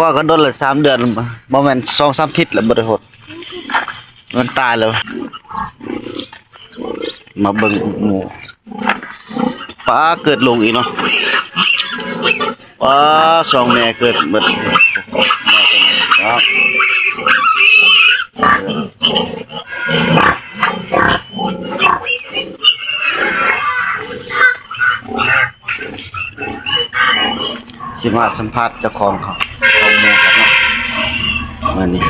พ่อก็โดนละ3 เดือนบ่แม่น2-3 ทิศแล้วบ่ได้หดมันตายแล้วมาเบิ่งหมูป้าเกิดลูกอีกเนาะป้า2 แม่เกิดหมดแม่ตัวนี้ครับสิมาสัมภาษณ์เจ้าของเขาของหมูครับเนาะมื้อนี้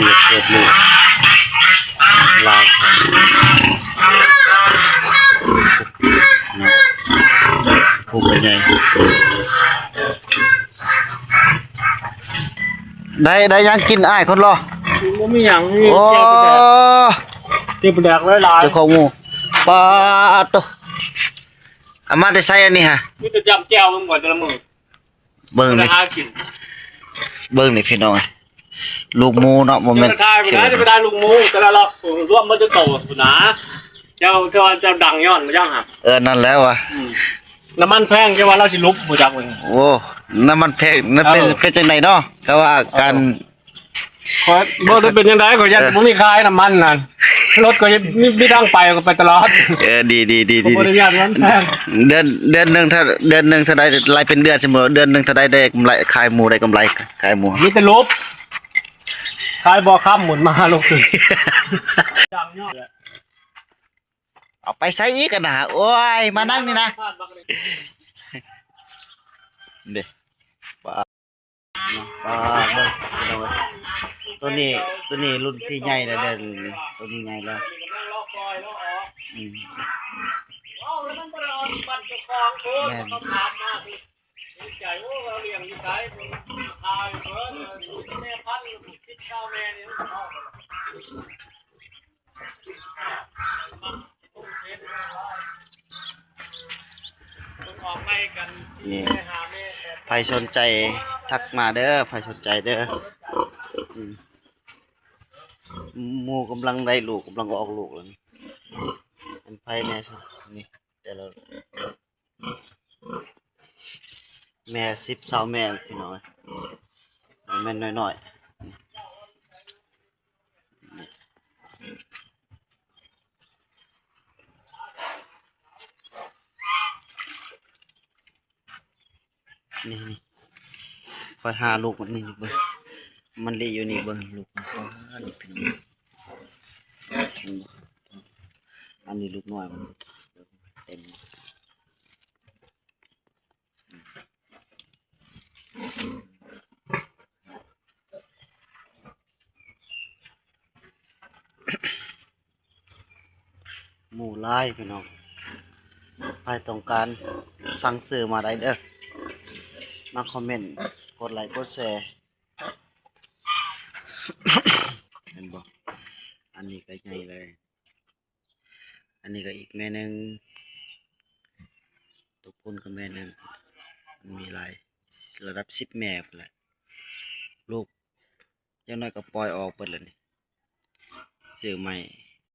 นี่เกิดลูกลาวครับผูกใหญ่ได้ยังกินอ้ายคนรอบ่มีหยังมี โอ้ เจ็บแดกหลายๆ เจ้าของหมูปลาโตอามาได้ใส่อันนี้ฮะ มีแต่จำแจ่วมึงบ่แต่ละมื้อ เบิ่งนี่ หากิน เบิ่งนี่พี่น้องลูกหมูเนาะบ่แม่น ทายไปได้ลุงหมูแต่ละรอบรวมมันจะโตพุ่นนะเจ้าดังย้อนมาจังหั่น นั่นแล้วว่ะ น้ำมันแพงแค่ว่าเราสิลุบบ่จักมึง โอ้น้ำมันแพงนั่นเป็นจังไดเนาะก็ว่าการ ขอบ่ได้เป็นจังได๋ขอยันบ่มีขายน้ำมันนั่นรถก็มีทางไปก็ไปตลอด ดีบ่ได้ยานมันแพง เดือนหนึงถ้าได้รายเป็นเดือนเสมอเดือนหนึงถ้าได้กำไรขายหมูได้กำไรขายหมู มีแต่ลบขายบ่ค้ำหมุนมาลงขึ้นดังยอด เอาไปใส่อีกกันนะโอ้ยมานั่งนี่นะเด้ปลาเบิ่งตัวนี้รุ่นที่ใหญ่แล้วเด้อตัวนี้ใหญ่แล้วแม่นใจโอ้เราเลี้ยงอยู่ไสตายเพิ่นแม่พันธุ์คิดข้าวแม่นี่นี่ใครสนใจทักมาเด้อใครสนใจเด้อหมูกำลังได้ลูกกำลังออกลูกแล้วนี่เป็นไผแม่ซะนี่แต่ละแม่10-20แม่พี่น้องแม่นน้อยๆนี่คอยหาลูกมันนี่เบิ่งมันเลี้ยอยู่นี่เบิ่งลูกมันนี่เป็นอันนี้ลูกน้อยมันเต็มหมูลายพี่น้องใครต้องการสั่งซื้อมาได้เด้อมาคอมเมนต์กดไลค์กดแชร์เห็นบ่อันนี้ก็ใหญ่เลยอันนี้ก็อีกแม่นึงตัวพุ่นก็แม่นึงมันมีหลายระดับ10แม่พุ่นแหละลูกอย่างน้อยก็ปล่อยออกเบิดแล้วนี่ซื้อใหม่